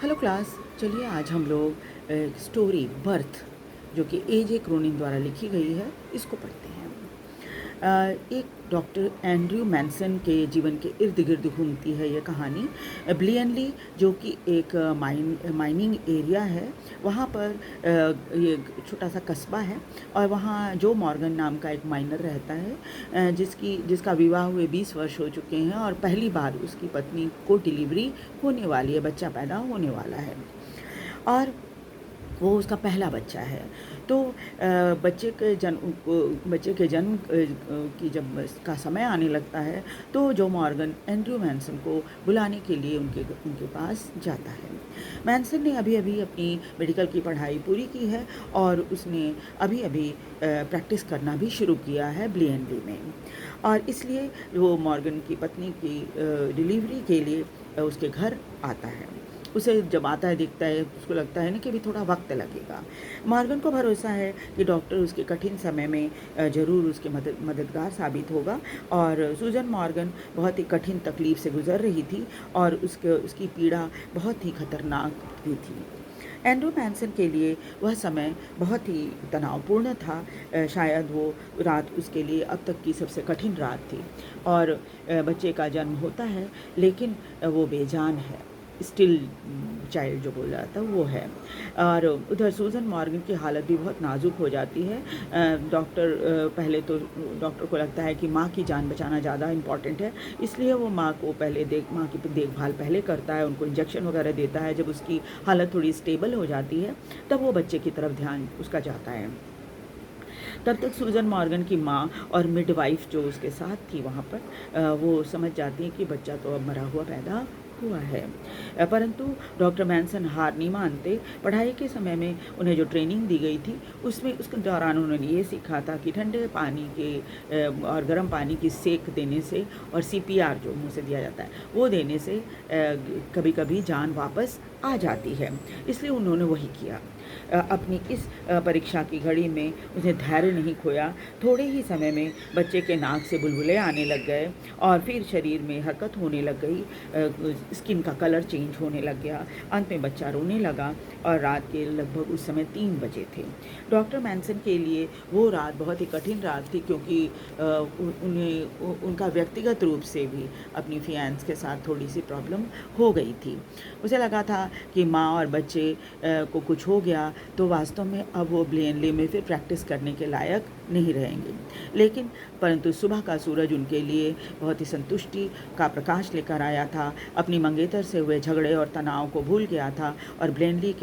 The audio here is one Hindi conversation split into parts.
हेलो क्लास, चलिए आज हम लोग स्टोरी बर्थ जो कि ए क्रोनिन द्वारा लिखी गई है इसको पढ़ते हैं। एक डॉक्टर एंड्रयू मैनसन के जीवन के इर्द गिर्द घूमती है ये कहानी। ब्लियनली जो कि एक माइनिंग एरिया है, वहाँ पर ये छोटा सा कस्बा है और वहाँ जो मॉर्गन नाम का एक माइनर रहता है, जिसका विवाह हुए 20 वर्ष हो चुके हैं और पहली बार उसकी पत्नी को डिलीवरी होने वाली है, बच्चा पैदा होने वाला है और वो उसका पहला बच्चा है। तो बच्चे के जन्म की जब का समय आने लगता है तो जो मॉर्गन एंड्रयू मैनसन को बुलाने के लिए उनके पास जाता है। मैनसन ने अभी अभी अपनी मेडिकल की पढ़ाई पूरी की है और उसने अभी अभी प्रैक्टिस करना भी शुरू किया है ब्लियनली में, और इसलिए वो मॉर्गन की पत्नी की डिलीवरी के लिए उसके घर आता है। उसे जब आता है दिखता है, उसको लगता है ना कि अभी थोड़ा वक्त लगेगा। मॉर्गन को भरोसा है कि डॉक्टर उसके कठिन समय में ज़रूर उसके मददगार साबित होगा, और सूजन मॉर्गन बहुत ही कठिन तकलीफ़ से गुज़र रही थी और उसकी पीड़ा बहुत ही खतरनाक भी थी। एंड्रू मैनसन के लिए वह समय बहुत ही तनावपूर्ण था। शायद वो रात उसके लिए अब तक की सबसे कठिन रात थी और बच्चे का जन्म होता है लेकिन वो बेजान है, स्टिल चाइल्ड जो बोल रहा था वो है। और उधर सूजन मॉर्गन की हालत भी बहुत नाजुक हो जाती है। पहले तो डॉक्टर को लगता है कि माँ की जान बचाना ज़्यादा इम्पॉर्टेंट है, इसलिए वो माँ की देखभाल पहले करता है, उनको इंजेक्शन वगैरह देता है। जब उसकी हालत थोड़ी स्टेबल हो जाती है तब वो बच्चे की तरफ ध्यान उसका जाता है। तब तक सूजन मॉर्गन की माँ और मिडवाइफ जो उसके साथ थी वहाँ पर, वो समझ जाती है कि बच्चा तो अब मरा हुआ पैदा हुआ है। परंतु डॉक्टर मैनसन हार नहीं मानते। पढ़ाई के समय में उन्हें जो ट्रेनिंग दी गई थी उसके दौरान उन्होंने ये सीखा था कि ठंडे पानी के और गर्म पानी की सेक देने से और CPR जो मुँह से दिया जाता है वो देने से कभी कभी जान वापस आ जाती है, इसलिए उन्होंने वही किया। अपनी इस परीक्षा की घड़ी में उसने धैर्य नहीं खोया। थोड़े ही समय में बच्चे के नाक से बुलबुले आने लग गए और फिर शरीर में हरकत होने लग गई, स्किन का कलर चेंज होने लग गया। अंत में बच्चा रोने लगा और रात के लगभग उस समय 3 बजे थे। डॉक्टर मैनसन के लिए वो रात बहुत ही कठिन रात थी, क्योंकि उनका व्यक्तिगत रूप से भी अपनी फियांस के साथ थोड़ी सी प्रॉब्लम हो गई थी। उसे लगा था कि माँ और बच्चे को कुछ हो गया तो वास्तव में अब वो ब्लियनली में फिर प्रैक्टिस करने के लायक नहीं रहेंगे। लेकिन परंतु सुबह का सूरज उनके लिए बहुत ही संतुष्टि का प्रकाश लेकर आया था, अपनी मंगेतर से हुए झगड़े और तनाव को भूल गया था और ब्लियनली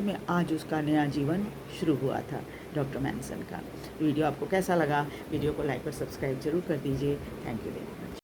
में आज उसका नया जीवन शुरू हुआ था डॉक्टर मैनसन का। वीडियो आपको कैसा लगा? वीडियो को लाइक और सब्सक्राइब जरूर कर दीजिए। Thank you very much.